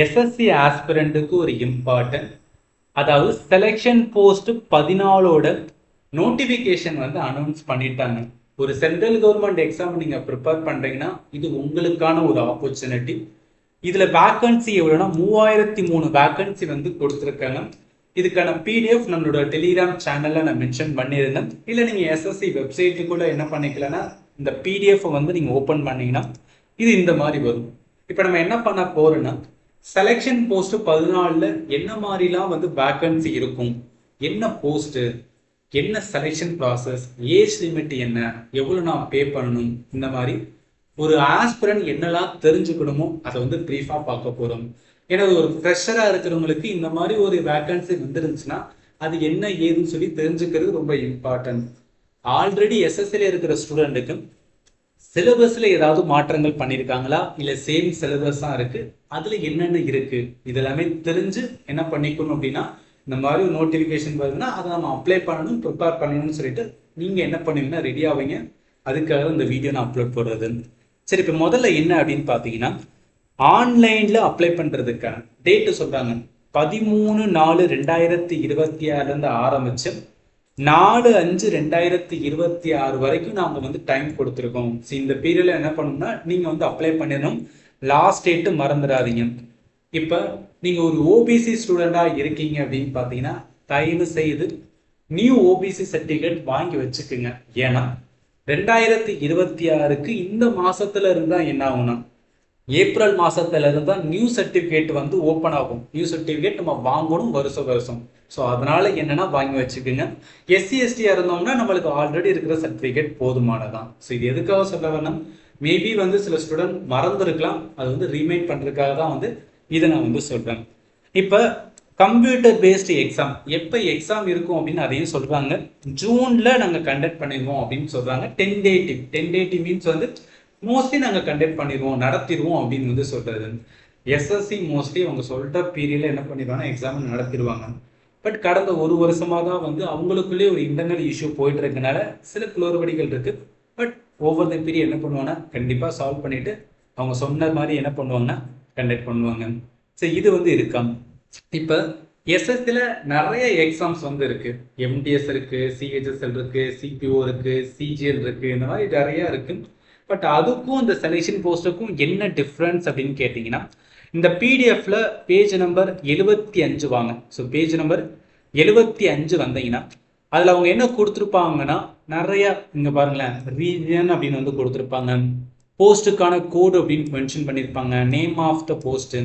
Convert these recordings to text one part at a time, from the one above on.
SSC ஆஸ்பிரண்ட்டுக்கு ஒரு important, அதாவது selection post 14ஓட notification வந்து அனௌன்ஸ் பண்ணிட்டாங்க. ஒரு சென்ட்ரல் கவர்மெண்ட் எக்ஸாம் நீங்க ப்ரிப்பேர் பண்றீங்கன்னா இது உங்களுக்கான ஒரு ஆப்பர்ச்சுனிட்டி. இதுல வேக்கன்சி எவ்வளோனா 3003 வேக்கன்சி வந்து கொடுத்துருக்காங்க. இதுக்கான பிடிஎஃப் நம்மளோட டெலிகிராம் சேனல்ல நான் மென்ஷன் பண்ணியிருந்தேன். இல்லை நீங்க எஸ்எஸ்சி வெப்சைட்டுக்குள்ள என்ன பண்ணிக்கலன்னா இந்த பிடிஎஃப் வந்து நீங்க ஓப்பன் பண்ணீங்கன்னா இது இந்த மாதிரி வரும். இப்போ நம்ம என்ன பண்ண போறோம்னா செலெக்ஷன் போஸ்ட் 14ல என்ன மாதிரிலாம் வந்து வேக்கன்சி இருக்கும், என்ன போஸ்ட், என்ன செலெக்ஷன் ப்ராசஸ், ஏஜ் லிமிட் என்ன, எவ்வளோ நான் பே பண்ணணும், இந்த மாதிரி ஒரு ஆஸ்பிரண்ட் என்னெல்லாம் தெரிஞ்சுக்கணுமோ அதை வந்து ப்ரீஃபாக பார்க்க போகிறோம். ஏன்னா ஒரு ஃப்ரெஷராக இருக்கிறவங்களுக்கு இந்த மாதிரி ஒரு வேக்கன்சி வந்துருந்துச்சுன்னா அது என்ன ஏதுன்னு சொல்லி தெரிஞ்சுக்கிறது ரொம்ப இம்பார்ட்டன்ட். ஆல்ரெடி எஸ்எஸ்சியில் இருக்கிற ஸ்டூடெண்ட்டுக்கு சிலபஸ்ல ஏதாவது மாற்றங்கள் பண்ணியிருக்காங்களா, இல்லை சேம் சிலபஸ் தான் இருக்கு, அதுல என்னென்ன இருக்கு, இதெல்லாமே தெரிஞ்சு என்ன பண்ணிக்கணும் அப்படின்னா இந்த மாதிரி ஒரு நோட்டிஃபிகேஷன் வருதுன்னா அதை நம்ம அப்ளை பண்ணணும், ப்ரிப்பேர் பண்ணணும்னு சொல்லிட்டு நீங்க என்ன பண்ணுவீங்கன்னா ரெடி ஆவீங்க. அதுக்காக இந்த வீடியோ நான் அப்லோட் போடுறது. சரி, இப்போ முதல்ல என்ன அப்படின்னு பார்த்தீங்கன்னா ஆன்லைன்ல அப்ளை பண்றதுக்கான டேட்டு சொல்றாங்க. 13/4/2026 ஆரம்பிச்சு 4/5/2026 வரைக்கும் நாம வந்து டைம் கொடுத்துருக்கோம். இந்த பீரியட்ல என்ன பண்ணணும்னா நீங்க வந்து அப்ளை பண்ணிடணும். லாஸ்ட் டேட்டு மறந்துடாதீங்க. இப்ப நீங்க ஒரு ஓபிசி ஸ்டூடெண்டா இருக்கீங்க அப்படின்னு பாத்தீங்கன்னா தயவு செய்து நியூ ஓபிசி சர்டிபிகேட் வாங்கி வச்சுக்குங்க. ஏன்னா 2026க்கு இந்த மாசத்துல இருந்தா என்ன ஆகும்னா ஏப்ரல் மாசத்துல இருந்தா நியூ சர்டிபிகேட் வந்து ஓப்பன் ஆகும். நியூ சர்டிபிகேட் நம்ம வாங்கணும் வருஷம். ஸோ அதனால என்னன்னா வாங்கி வச்சுக்கோங்க. எஸ்சி எஸ்டியா இருந்தோம்னா நம்மளுக்கு ஆல்ரெடி இருக்கிற சர்டிபிகேட் போதுமானதான். ஸோ இது எதுக்காக சொல்ல வேணும், மேபி வந்து சில ஸ்டூடெண்ட் மறந்துருக்கலாம், அது வந்து ரீமைண்ட் பண்றதுக்காக தான் வந்து இதை நான் வந்து சொல்றேன். இப்போ கம்ப்யூட்டர் பேஸ்டு எக்ஸாம் எப்போ எக்ஸாம் இருக்கும் அப்படின்னு அதையும் சொல்றாங்க. ஜூன்ல நாங்கள் கண்டக்ட் பண்ணிடுவோம் அப்படின்னு சொல்றாங்க. டென்டேட்டிவ் மீன்ஸ் வந்து மோஸ்ட்லி நாங்கள் கண்டக்ட் பண்ணிடுவோம், நடத்திடுவோம் அப்படின்னு வந்து சொல்றது. எஸ்எஸ்சி மோஸ்ட்லி அவங்க சொல்ற பீரியட்ல என்ன பண்ணிடுவாங்கன்னா எக்ஸாம் நடத்திடுவாங்க. பட் கடந்த ஒரு வருஷமா தான் வந்து அவங்களுக்குள்ளே ஒரு இன்டர்னல் இஷ்யூ போயிட்டு இருக்கனால சில குளறுபடிகள் இருக்கு. பட் ஓவர் த பீரியட் என்ன பண்ணுவாங்கன்னா கண்டிப்பா சால்வ் பண்ணிட்டு அவங்க சொன்ன மாதிரி என்ன பண்ணுவாங்கன்னா கண்டக்ட் பண்ணுவாங்க. சரி, இது வந்து இருக்காம். இப்ப எஸ்எஸ்சில நிறைய எக்ஸாம்ஸ் வந்து இருக்கு. எம்டிஎஸ் இருக்கு, சிஹெச்எஸ்எல் இருக்கு, சிபிஓ இருக்கு, சிஜிஎல் இருக்கு, இந்த மாதிரி நிறைய இருக்கு. பட் அதுக்கும் இந்த செலெக்ஷன் போஸ்ட்டுக்கும் என்ன டிஃப்ரென்ஸ் அப்படின்னு கேட்டிங்கன்னா இந்த பிடிஎஃப்ல பேஜ் நம்பர் 75 வாங்க. ஸோ பேஜ் நம்பர் 75 வந்தீங்கன்னா அதில் அவங்க என்ன கொடுத்துருப்பாங்கன்னா நிறைய இங்கே பாருங்களேன், ரீஜன் அப்படின்னு வந்து கொடுத்துருப்பாங்க, போஸ்ட்டுக்கான கோடு அப்படின்னு மென்ஷன் பண்ணியிருப்பாங்க, name of the post,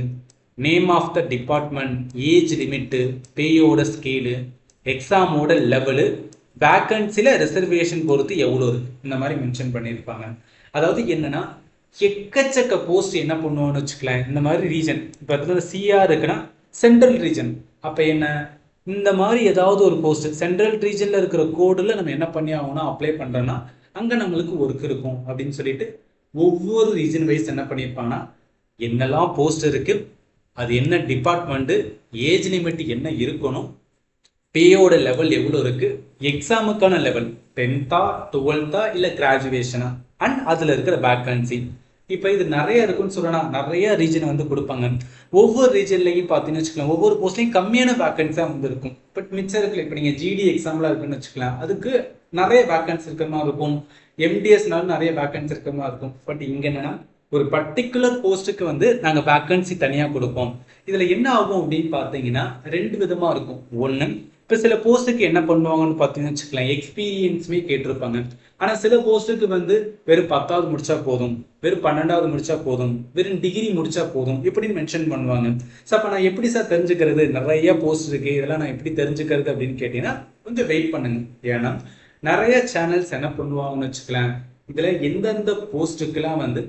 name of the department, age limit, பேயோட ஸ்கேலு, எக்ஸாமோட லெவலு, வேக்கன்சியில் ரிசர்வேஷன் பொறுத்து எவ்வளோ இருக்கு, இந்த மாதிரி மென்ஷன் பண்ணியிருப்பாங்க. அதாவது என்னன்னா எக்கச்சக்க போஸ்ட் என்ன பண்ணுவோம்னு வச்சுக்கலாம். இந்த மாதிரி ரீஜன் இப்போ சிஆர் இருக்குன்னா சென்ட்ரல் ரீஜன், அப்போ என்ன இந்த மாதிரி ஏதாவது ஒரு போஸ்ட் சென்ட்ரல் ரீஜன்ல இருக்கிற கோடுல நம்ம என்ன பண்ணி ஆகணும்னா அப்ளை பண்றோம்னா அங்க நம்மளுக்கு ஒர்க் இருக்கும் அப்படின்னு சொல்லிட்டு ஒவ்வொரு ரீஜன் வைஸ் என்ன பண்ணியிருப்பாங்கன்னா என்னெல்லாம் போஸ்ட் இருக்கு, அது என்ன டிபார்ட்மெண்ட், ஏஜ் லிமிட் என்ன இருக்கணும், பேயோட லெவல் எவ்வளோ இருக்கு, எக்ஸாமுக்கான லெவல் 10th 12th இல்லை கிராஜுவேஷனா, அண்ட் அதில் இருக்கிற வேக்கன்சி. இப்போ இது நிறைய இருக்குன்னு சொல்லலாம். நிறைய ரீஜன் வந்து கொடுப்பாங்க. ஒவ்வொரு ரீஜன்லையும் பார்த்தீங்கன்னு வச்சுக்கலாம் ஒவ்வொரு போஸ்ட்லையும் கம்மியான வேக்கன்ஸாக வந்து இருக்கும். பட் மிச்சம் இருக்குல்ல, இப்போ நீங்கள் ஜிடி எக்ஸாம்லாம் இருக்குன்னு வச்சுக்கலாம், அதுக்கு நிறைய வேக்கன்சி இருக்கிற மாதிரி இருக்கும். எம்டிஎஸ்னாலும் நிறைய வேக்கன்சி இருக்கிற மாதிரி இருக்கும். பட் இங்கே என்னன்னா ஒரு பர்டிகுலர் போஸ்ட்டுக்கு வந்து நாங்கள் வேக்கன்சி தனியாக கொடுப்போம். இதில் என்ன ஆகும் அப்படின்னு பார்த்தீங்கன்னா ரெண்டு விதமாக இருக்கும். ஒன்று, இப்போ சில போஸ்ட்டுக்கு என்ன பண்ணுவாங்கன்னு பார்த்தீங்கன்னு வச்சுக்கலாம் எக்ஸ்பீரியன்ஸுமே கேட்டிருப்பாங்க. ஆனால் சில போஸ்ட்டுக்கு வந்து வெறும் 10வது முடிச்சா போதும், வெறும் 12வது முடிச்சா போதும், வெறும் டிகிரி முடிச்சா போதும் இப்படின்னு மென்ஷன் பண்ணுவாங்க. ஸோ அப்போ நான் எப்படி சார் தெரிஞ்சுக்கிறது, நிறைய போஸ்ட் இருக்கு, இதெல்லாம் நான் எப்படி தெரிஞ்சுக்கிறது அப்படின்னு கேட்டீங்கன்னா கொஞ்சம் வெயிட் பண்ணுங்க. ஏன்னா நிறைய சேனல்ஸ் என்ன பண்ணுவாங்கன்னு வச்சுக்கலாம், இதில் எந்தெந்த போஸ்ட்டுக்கெல்லாம் வந்து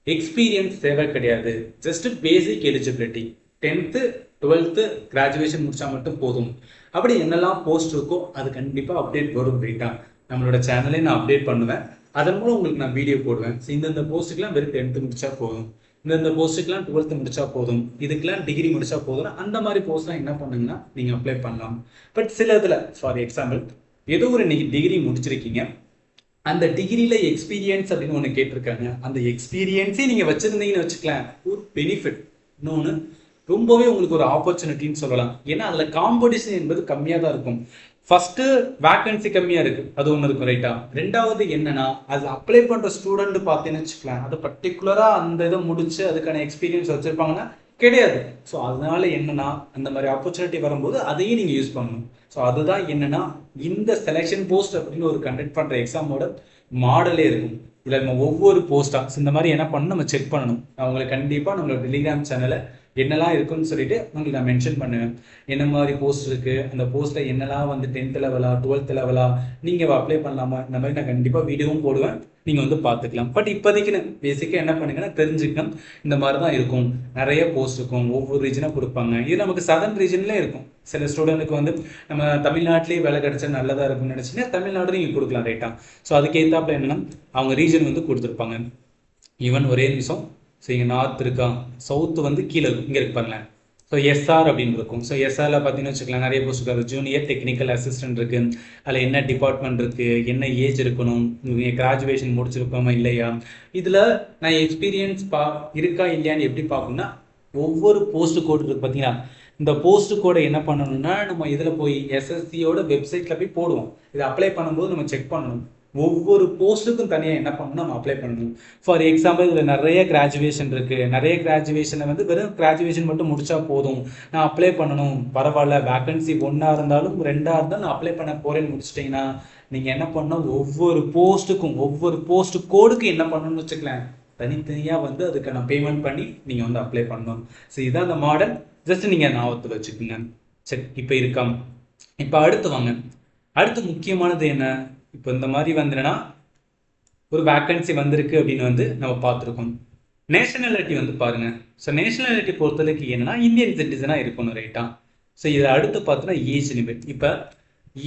எக்ஸ்பீரியன்ஸ் தேவை கிடையாது, ஜஸ்ட் பேசிக் எலிஜிபிலிட்டி 10th 12th கிராஜுவேஷன் முடிச்சா மட்டும் போதும், அப்படி என்னெல்லாம் போஸ்ட் இருக்கோ அது கண்டிப்பாக அப்டேட் வரும். ரைட்டா, நம்மளோட சேனலே நான் அப்டேட் பண்ணுவேன், அதன் மூலம் உங்களுக்கு நான் வீடியோ போடுவேன். இந்த போஸ்ட்டுக்கெல்லாம் வெறும் 10th முடிச்சா போதும், இந்த போஸ்ட்டுக்கெல்லாம் 12th முடிச்சா போதும், இதுக்கெல்லாம் டிகிரி முடிச்சா போதும், அந்த மாதிரி போஸ்ட்லாம் என்ன பண்ணுங்கன்னா நீங்கள் அப்ளை பண்ணலாம். பட் சில இதில் ஃபார் எக்ஸாம்பிள் ஏதோ ஒரு டிகிரி முடிச்சிருக்கீங்க, அந்த டிகிரியில எக்ஸ்பீரியன்ஸ் அப்படின்னு ஒன்று கேட்டிருக்காங்க, அந்த எக்ஸ்பீரியன்ஸே நீங்கள் வச்சிருந்தீங்கன்னு வச்சுக்கலாம் ஒரு பெனிஃபிட். இன்னொன்று ரொம்பவே உங்களுக்கு ஒரு ஆப்பர்ச்சுனிட்டின்னு சொல்லலாம். ஏன்னா அதில் காம்படிஷன் என்பது கம்மியாக தான் இருக்கும். ஃபர்ஸ்ட் வேக்கன்சி கம்மியாக இருக்கு, அது ஒன்று இருக்கும் ரைட்டா. ரெண்டாவது என்னன்னா அது அப்ளை பண்ணுற ஸ்டூடெண்ட் பார்த்தீங்கன்னு வச்சுக்கலாம், அது பர்டிகுலராக அந்த இதை முடிச்சு அதுக்கான எக்ஸ்பீரியன்ஸ் வச்சிருப்பாங்கன்னா கிடையாது. ஸோ அதனால என்னன்னா அந்த மாதிரி ஆப்பர்ச்சுனிட்டி வரும்போது அதையும் நீங்கள் யூஸ் பண்ணணும். ஸோ அதுதான் என்னன்னா இந்த செலெக்ஷன் போஸ்ட் அப்படின்னு ஒரு கண்டக்ட் பண்ணுற எக்ஸாமோட மாடலே இருக்கும். இதில் நம்ம ஒவ்வொரு போஸ்ட்டாக இந்த மாதிரி என்ன பண்ணணும் நம்ம செக் பண்ணணும். நான் உங்களுக்கு கண்டிப்பாக நம்மளோட டெலிகிராம் சேனலை என்னெல்லாம் இருக்குன்னு சொல்லிட்டு உங்களுக்கு நான் மென்ஷன் பண்ணுவேன். என்ன மாதிரி போஸ்ட் இருக்கு, அந்த போஸ்ட்ல என்னெல்லாம் வந்து 10th லெவலா 12th லெவலா நீங்க அப்ளை பண்ணலாமா, இந்த மாதிரி நான் கண்டிப்பா வீடியோவும் போடுவேன், நீங்க வந்து பார்த்துக்கலாம். பட் இப்போதைக்கு பேசிக்கா என்ன பண்ணுங்கன்னா தெரிஞ்சுக்கணும், இந்த மாதிரி தான் இருக்கும். நிறைய போஸ்ட் இருக்கும், ஒவ்வொரு ரீஜனாக கொடுப்பாங்க. இது நமக்கு சதர்ன் ரீஜன்லேயே இருக்கும். சில ஸ்டூடெண்ட்டுக்கு வந்து நம்ம தமிழ்நாட்டிலேயே வேலை கிடைச்சா நல்லதா இருக்கும்னு நினைச்சீங்கன்னா தமிழ்நாடு நீங்க கொடுக்கலாம் ரைட்டா. ஸோ அதுக்கேற்றாப்புல என்னன்னா அவங்க ரீஜன் வந்து கொடுத்துருப்பாங்க. ஈவன் ஒரே நிமிஷம். ஸோ இங்கே நார்த் இருக்கா, சவுத்து வந்து கீழே இருக்கும், இங்கே இருக்கு பாருங்களேன். ஸோ எஸ்ஆர் அப்படின்னு இருக்கும். ஸோ எஸ்ஆரில் பார்த்தீங்கன்னு வச்சுக்கலாம் நிறைய போஸ்ட் இருக்காது. ஜூனியர் டெக்னிக்கல் அசிஸ்டன்ட் இருக்குது. அதில் என்ன டிபார்ட்மெண்ட் இருக்குது, என்ன ஏஜ் இருக்கணும், நீங்கள் கிராஜுவேஷன் முடிச்சிருக்கோமா இல்லையா, இதில் நான் எக்ஸ்பீரியன்ஸ் இருக்கா இல்லையான்னு எப்படி பார்க்கணும்னா ஒவ்வொரு போஸ்ட் கோடு இருக்குது பார்த்தீங்கன்னா, இந்த போஸ்ட் கோடை என்ன பண்ணணும்னா நம்ம இதில் போய் எஸ்எஸ்சியோட வெப்சைட்டில் போய் போடுவோம். இதை அப்ளை பண்ணும்போது நம்ம செக் பண்ணணும். ஒவ்வொரு போஸ்ட்டுக்கும் தனியாக என்ன பண்ணணும் நம்ம அப்ளை பண்ணணும். ஃபார் எக்ஸாம்பிள் இதில் நிறைய கிராஜுவேஷன் இருக்குது. நிறைய கிராஜுவேஷனை வந்து வெறும் கிராஜுவேஷன் மட்டும் முடிச்சா போதும், நான் அப்ளை பண்ணணும் பரவாயில்ல, வேக்கன்சி 1 இருந்தாலும் 2 இருந்தாலும் நான் அப்ளை பண்ண போகிறேன்னு முடிச்சிட்டிங்கன்னா நீங்கள் என்ன பண்ணணும், ஒவ்வொரு போஸ்ட்டுக்கும் ஒவ்வொரு போஸ்ட் கோடுக்கும் என்ன பண்ணணும்னு வச்சுக்கலாம், தனித்தனியாக வந்து அதுக்கான பேமெண்ட் பண்ணி நீங்கள் வந்து அப்ளை பண்ணணும். ஸோ இதுதான் அந்த மாடல். ஜஸ்ட் நீங்கள் ஞாபகத்தில் வச்சுக்கோங்க. சரி, இப்போ இருக்காம இப்போ அடுத்து வாங்க. அடுத்து முக்கியமானது என்ன, இப்போ இந்த மாதிரி வந்துன்னா ஒரு வேக்கன்சி வந்திருக்கு அப்படின்னு வந்து நம்ம பார்த்துருக்கோம். நேஷனாலிட்டி வந்து பாருங்க. ஸோ நேஷனாலிட்டி பொறுத்தவரைக்கு என்னன்னா இந்தியன் சிட்டிசனாக இருக்கணும் ரைட்டா. ஸோ இதை அடுத்து பார்த்தோன்னா ஏஜ் லிமிட். இப்போ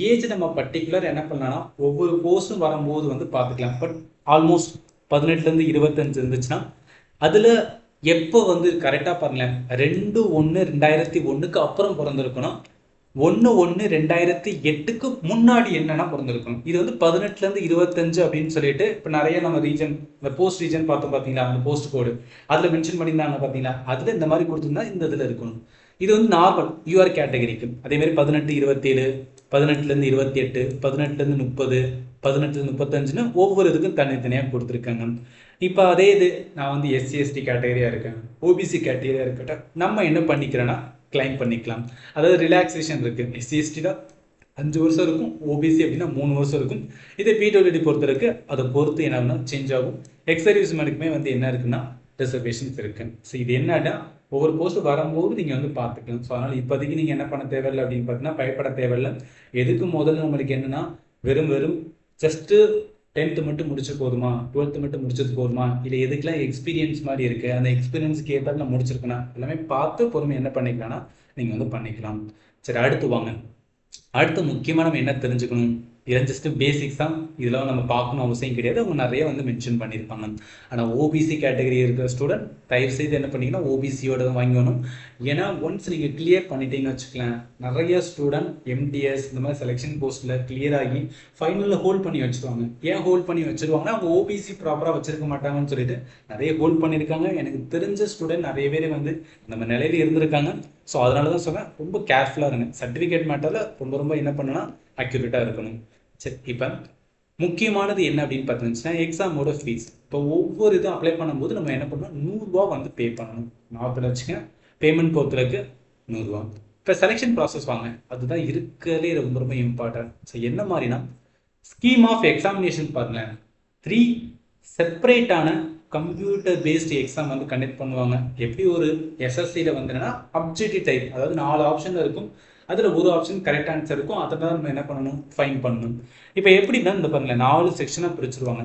ஏஜ் நம்ம பர்டிகுலர் என்ன பண்ணலாம்னா ஒவ்வொரு போஸ்ட்டும் வரும்போது வந்து பார்த்துக்கலாம். பட் ஆல்மோஸ்ட் 18லேருந்து 25 இருந்துச்சுன்னா அதில் எப்போ வந்து கரெக்டாக பாருங்களேன், 2/1/2001 அப்புறம் பிறந்திருக்கணும், 1/1/2008 முன்னாடி என்னன்னா பிறந்திருக்கணும். இது வந்து 18லேருந்து 25 அப்படின்னு சொல்லிட்டு இப்போ நிறைய நம்ம ரீஜன் இந்த போஸ்ட் ரீஜன் பார்த்தோம் பார்த்தீங்களா, அந்த போஸ்ட் கோடு அதில் மென்ஷன் பண்ணியிருந்தாங்க பார்த்தீங்களா, அதில் இந்த மாதிரி கொடுத்துருந்தா இந்த இதில் இருக்கணும். இது வந்து நார்மல் யூஆர் கேட்டகரிக்கு. அதேமாதிரி 18-27, 18லேருந்து 28, 18லேருந்து 30, 18லேருந்து 35ன்னு ஒவ்வொரு இதுக்கும் தனித்தனியாக கொடுத்துருக்காங்க. இப்போ அதே இது நான் வந்து SC/ST கேட்டகரியாக இருக்கேன், ஓபிசி கேட்டகரியாக இருக்கட்டும், நம்ம என்ன பண்ணிக்கிறேன்னா கிளைம் பண்ணிக்கலாம். அதாவது ரிலாக்ஸேஷன் இருக்குது. SC/ST தான் 5 வருஷம் இருக்கும், ஓபிசி அப்படின்னா 3 வருஷம் இருக்கும். இதே PWD பொறுத்த இருக்கு, அதை பொறுத்து என்ன சேஞ்ச் ஆகும். எக்ஸ் சர்வீஸ்மேனுக்குமே வந்து என்ன இருக்குன்னா ரிசர்வேஷன்ஸ் இருக்கு. ஸோ இது என்னன்னா ஒவ்வொரு போஸ்ட் வரும்போது நீங்கள் வந்து பார்த்துக்கலாம். ஸோ அதனால் இப்போதைக்கு நீங்கள் என்ன பண்ண தேவையில்லை அப்படின்னு பார்த்தீங்கன்னா பயப்பட தேவையில்லை. எதுக்கு முதல்ல நம்மளுக்கு என்னன்னா வெறும் ஜஸ்ட்டு 10th மட்டும் முடிச்சு போதுமா, 12th மட்டும் முடிச்சது போதுமா, இல்லை எதுக்கெல்லாம் எக்ஸ்பீரியன்ஸ் மாதிரி இருக்குது, அந்த எக்ஸ்பீரியன்ஸ்க்கு ஏற்றாலும் நான் முடிச்சிருக்கேன் எல்லாமே பார்த்து பொறுமை என்ன பண்ணிக்கலாம்னா நீங்கள் வந்து பண்ணிக்கலாம். சரி, அடுத்து வாங்க. அடுத்து முக்கியமாக நம்ம என்ன தெரிஞ்சுக்கணும், இதெல்லாம் ஜஸ்ட் பேசிக்ஸ் தான், இதெல்லாம் நம்ம பார்க்கணும் அவசியம் கிடையாது. அவங்க நிறைய வந்து மென்ஷன் பண்ணியிருப்பாங்க. ஆனால் ஓபிசி கேட்டகரி இருக்கிற ஸ்டூடெண்ட் தயவு செய்து என்ன பண்ணிங்கன்னா ஓபிசியோட தான் வாங்கணும். ஏன்னா ஒன்ஸ் நீங்கள் கிளியர் பண்ணிட்டீங்கன்னு வச்சுக்கலாம், நிறைய ஸ்டூடெண்ட் MTS இந்த மாதிரி செலெக்ஷன் போஸ்ட்டில் கிளியர் ஆகி ஃபைனலில் ஹோல்ட் பண்ணி வச்சுருவாங்க. ஏன் ஹோல்ட் பண்ணி வச்சுருவாங்கன்னா அவங்க ஓபிசி ப்ராப்பராக வச்சிருக்க மாட்டாங்கன்னு சொல்லிட்டு நிறைய ஹோல்ட் பண்ணியிருக்காங்க. எனக்கு தெரிஞ்ச ஸ்டூடெண்ட் நிறைய பேர் வந்து நம்ம நிலையில இருந்திருக்காங்க. ஸோ அதனால தான் சொன்னேன், ரொம்ப கேர்ஃபுல்லாக இருங்க. சர்டிஃபிகேட் மேட்டரில் ரொம்ப என்ன பண்ணணும்னா அக்யூரேட்டாக இருக்கணும். சரி, இப்போ முக்கியமானது என்ன அப்படின்னு பார்த்தீங்கன்னா எக்ஸாமோட ஃபீஸ். இப்போ ஒவ்வொரு இதுவும் அப்ளை பண்ணும்போது நம்ம என்ன பண்ணணும், 100 ரூபா வந்து பே பண்ணணும். ஞாபகத்தில் வச்சுங்க, பேமெண்ட் பொறுத்தவரைக்கு 100 ரூபா. இப்போ செலெக்ஷன் ப்ராசஸ் வாங்க, அதுதான் இருக்கிறதுலே ரொம்ப இம்பார்ட்டன்ட். ஸோ என்ன மாதிரினா ஸ்கீம் ஆஃப் எக்ஸாமினேஷன் பாருங்களேன், 3 செப்பரேட்டான கம்ப்யூட்டர் பேஸ்டு எக்ஸாம் வந்து கண்டக்ட் பண்ணுவாங்க. எப்படி ஒரு SSCயில் வந்துன்னா அப்ஜெக்டிவ் டைப், அதாவது 4 ஆப்ஷன் இருக்கும், அதில் ஒரு ஆப்ஷன் கரெக்ட் ஆன்சர் இருக்கும், அதை தான் நம்ம என்ன பண்ணணும் ஃபைன் பண்ணணும். இப்போ எப்படின்னா இந்த பாருங்களேன் 4 செக்ஷனாக பிரிச்சுருவாங்க.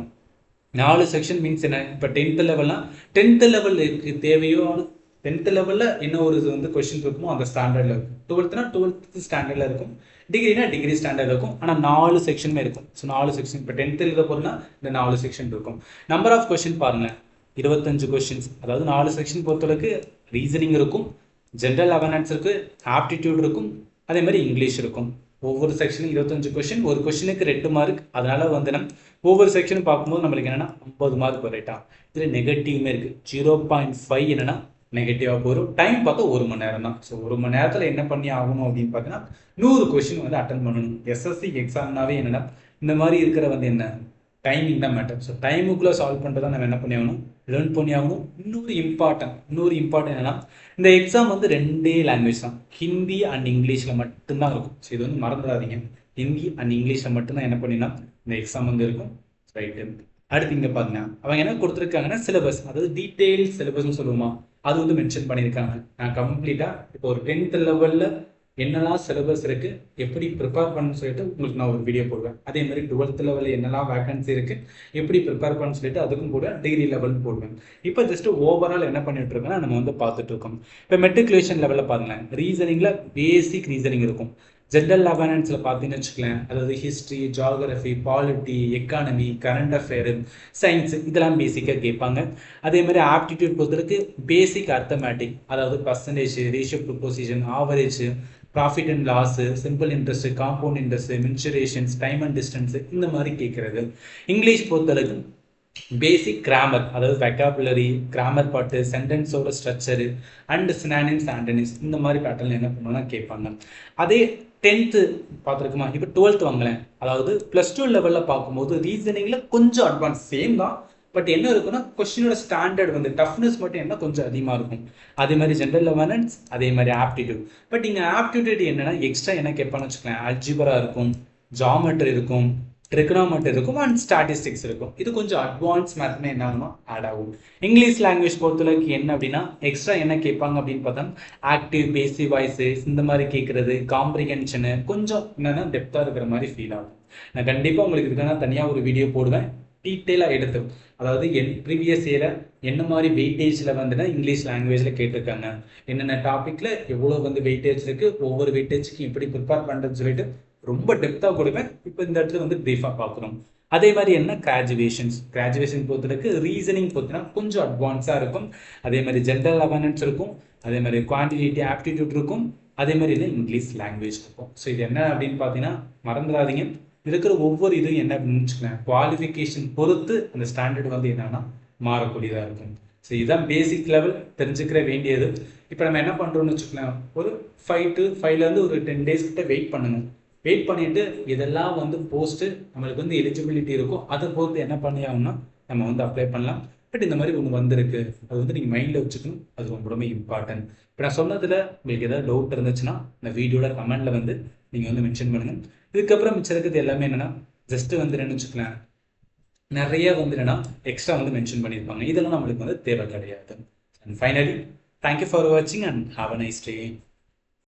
4 செக்ஷன் மீன்ஸ் என்ன, இப்போ 10th லெவல்லாம் 10th லெவலுக்கு தேவையான 10th லெவலில் என்ன ஒரு இது வந்து கொஸ்டின் இருக்குமோ அந்த ஸ்டாண்டர்டில் இருக்கும். 12th 12th ஸ்டாண்டர்டில் இருக்கும், டிகிரினா டிகிரி ஸ்டாண்டர்டில் இருக்கும். ஆனால் 4 செக்ஷனுமே இருக்கும். ஸோ 4 செக்ஷன் இப்போ 10th எழுத போகிறோம்னா இந்த 4 செக்ஷன் இருக்கும். நம்பர் ஆஃப் கொஸ்டின் பாருங்கள், 25 கொஸ்டின்ஸ். அதாவது 4 செக்ஷன் பொறுத்தளவுக்கு ரீசனிங் இருக்கும், ஜென்ரல் அவேர்னஸ் இருக்குது, ஆப்டிடியூட் இருக்கும், அதே மாதிரி இங்கிலீஷ் இருக்கும். ஒவ்வொரு செக்ஷனும் 25 கொஸ்டின், ஒரு கொஸ்டினுக்கு 2 மார்க். அதனால வந்து நம்ம ஒவ்வொரு செக்ஷனும் பார்க்கும்போது நம்மளுக்கு என்னன்னா 50 மார்க் ரைட்டா. இதில் நெகட்டிவ்மே இருக்குது, 0.5 என்னன்னா நெகட்டிவாக போயிடும். டைம் பார்த்தா 1 மணி நேரம் தான். ஸோ 1 மணி நேரத்தில் என்ன பண்ணி ஆகணும் அப்படின்னு பார்த்தீங்கன்னா 100 கொஸ்டின் வந்து அட்டன் பண்ணணும். எஸ்எஸ்சி எக்ஸாம்னாவே என்னன்னா இந்த மாதிரி இருக்கிற வந்து என்ன டைமிங் தான் மேட்டர். ஸோ டைமுக்குள்ளே சால்வ் பண்ணுறதா நம்ம என்ன பண்ணி ஆகணும், லேர்ன் பண்ணி ஆகணும். இன்னொரு இம்பார்ட்டன்ட் என்னன்னா இந்த எக்ஸாம் வந்து 2 லாங்குவேஜ் தான், ஹிந்தி அண்ட் இங்கிலீஷில் மட்டும்தான் இருக்கும். ஸோ இது வந்து மறந்துடாதீங்க, ஹிந்தி அண்ட் இங்கிலீஷில் மட்டும்தான் என்ன பண்ணினா இந்த எக்ஸாம் வந்து இருக்கும். ரைட்டு. அடுத்து இங்கே பாருங்க, அவங்க என்ன கொடுத்துருக்காங்கன்னா சிலபஸ், அதாவது டீட்டெயில் சிலபஸ்ன்னு சொல்லுவோமா, அது வந்து மென்ஷன் பண்ணியிருக்காங்க. நான் கம்ப்ளீட்டாக இப்போ ஒரு 10th லெவலில் என்னெல்லாம் சிலபஸ் இருக்குது, எப்படி ப்ரிப்பேர் பண்ணணும்னு சொல்லிட்டு உங்களுக்கு நான் ஒரு வீடியோ போடுவேன். அதே மாதிரி 12th லெவலில் என்னெல்லாம் வேகன்சி இருக்குது, எப்படி ப்ரிப்பேர் பண்ணணும்னு சொல்லிட்டு அதுக்கும் போடுவேன். டிகிரி லெவல் போடுவேன். இப்போ ஜஸ்ட் ஓவரால் என்ன பண்ணிட்டு இருக்கோம்னா நம்ம வந்து பார்த்துட்டு இருக்கோம். இப்போ மெட்ரிகுலேஷன் லெவலில் பாருங்களேன், ரீசனிங்கில் பேசிக் ரீசனிங் இருக்கும். ஜென்ரல் அவேர்னஸில் பார்த்தீங்கன்னு வச்சுக்கலாம், அதாவது history, geography, polity, economy, current affair, science, இதெல்லாம் பேசிக்காக கேட்பாங்க. அதே மாதிரி ஆப்டிடியூட் பொறுத்தவரைக்கு பேசிக் அர்த்தமேட்டிக், அதாவது percentage, ratio, proposition, average, profit and loss, simple interest, compound interest, mensurations, time and distance, இந்த மாதிரி கேட்குறது. இங்கிலீஷ் பொறுத்தளவுக்கு பேசிக் கிராமர், அதாவது வெக்காபுலரி, கிராமர் பாட்டு, சென்டென்ஸோட ஸ்ட்ரக்சரு அண்ட் சினானிம்ஸ், ஆண்டனிம்ஸ், இந்த மாதிரி பேட்டர்ல என்ன பண்ணுவோம்னா கேட்பாங்க. அதே 10th பார்த்துருக்குமா, இப்போ 12th வாங்களேன், அதாவது +2 லெவலில் பார்க்கும்போது ரீசனிங்கில் கொஞ்சம் அட்வான்ஸ் சேம் தான். பட் என்ன இருக்குன்னா கொஸ்டினோட ஸ்டாண்டர்ட் வந்து டஃப்னஸ் மட்டும் என்ன கொஞ்சம் அதிகமாக இருக்கும். அதே மாதிரி ஜென்ரல் அவேர்னஸ், அதே மாதிரி ஆப்டிடியூட். பட் இங்கே ஆப்டிடியூட் என்னன்னா எக்ஸ்ட்ரா என்ன கேட்பான்னு வச்சுக்கலாம், அல்ஜிபரா இருக்கும், ஜாமெட்ரி இருக்கும், ட்ரிகனாமெட்ரி இருக்கும் அண்ட் ஸ்டாட்டிஸ்டிக்ஸ் இருக்கும். இது கொஞ்சம் அட்வான்ஸ் மேத்மே என்ன ஆகணும், ஆட் ஆகும். இங்கிலீஷ் லாங்குவேஜ் பொறுத்தளவுக்கு என்ன அப்படின்னா எக்ஸ்ட்ரா என்ன கேட்பாங்க அப்படின்னு பார்த்தா ஆக்டிவ், பேசிவ் வாய்ஸஸ், இந்த மாதிரி கேட்குறது, காம்ப்ரிஹென்ஷனு கொஞ்சம் என்னென்னா டெப்த்தாக இருக்கிற மாதிரி ஃபீல் ஆகும். நான் கண்டிப்பாக உங்களுக்கு இதுக்கான தனியாக ஒரு வீடியோ போடுவேன், டீட்டெயிலாக எடுத்து, அதாவது ப்ரீவியஸ் இயரை என்ன மாதிரி வெயிட்டேஜில் வந்துன்னா இங்கிலீஷ் லாங்குவேஜில் கேட்டிருக்காங்க, என்னென்ன டாப்பிக்கில் எவ்வளோ வந்து வெயிட்டேஜ் இருக்குது, ஒவ்வொரு வெயிட்டேஜுக்கும் எப்படி ப்ரிப்பேர் பண்ணுறதுன்னு சொல்லிட்டு ரொம்ப டெப்த்தாக கொடுப்பேன். இப்போ இந்த இடத்துல வந்து ப்ரீஃபாக பார்க்கணும். அதே மாதிரி என்ன கிராஜுவேஷன் பொறுத்தவரைக்கு ரீசனிங் பொறுத்தனா கொஞ்சம் அட்வான்ஸாக இருக்கும். அதே மாதிரி ஜென்ரல் அவேர்னஸ் இருக்கும், அதே மாதிரி குவான்டிட்டி ஆப்டிடியூட் இருக்கும், அதே மாதிரி என்ன இங்கிலீஷ் லாங்குவேஜ் இருக்கும். ஸோ இது என்ன அப்படின்னு பார்த்தீங்கன்னா மறந்துடாதீங்க, இருக்கிற ஒவ்வொரு இதுவும் என்ன அப்படின்னு வச்சுக்கலாம், குவாலிஃபிகேஷன் பொறுத்து அந்த ஸ்டாண்டர்ட் வந்து என்னன்னா மாறக்கூடியதாக இருக்கும். ஸோ இதுதான் பேசிக் லெவல் தெரிஞ்சுக்கிற வேண்டியது. இப்போ நம்ம என்ன பண்ணுறோம்னு வச்சுக்கலாம், ஒரு 5 to 5லேருந்து ஒரு 10 days கிட்ட வெயிட் பண்ணணும். வெயிட் பண்ணிட்டு இதெல்லாம் வந்து போஸ்ட்டு நம்மளுக்கு வந்து எலிஜிபிலிட்டி இருக்கும், அதை பொறுத்து என்ன பண்ணி ஆகும்னா நம்ம வந்து அப்ளை பண்ணலாம். பட் இந்த மாதிரி ஒன்று வந்திருக்கு, அது வந்து நீங்கள் மைண்டில் வச்சுக்கணும், அது ரொம்ப ரொம்ப இம்பார்ட்டன்ட். இப்போ நான் சொன்னதில் உங்களுக்கு ஏதாவது டவுட் இருந்துச்சுன்னா இந்த வீடியோட கமெண்ட்டில் வந்து நீங்கள் வந்து மென்ஷன் பண்ணுங்கள். இதுக்கப்புறம் மிச்சம் இருக்கிறது எல்லாமே என்னென்னா ஜஸ்ட்டு வந்து என்ன வச்சுக்கலாம், நிறைய வந்து என்னென்னா எக்ஸ்ட்ரா வந்து மென்ஷன் பண்ணியிருப்பாங்க, இதெல்லாம் நம்மளுக்கு வந்து தேவை கிடையாது. அண்ட் ஃபைனலி தேங்க்யூ ஃபார் வாட்சிங் and have a nice day.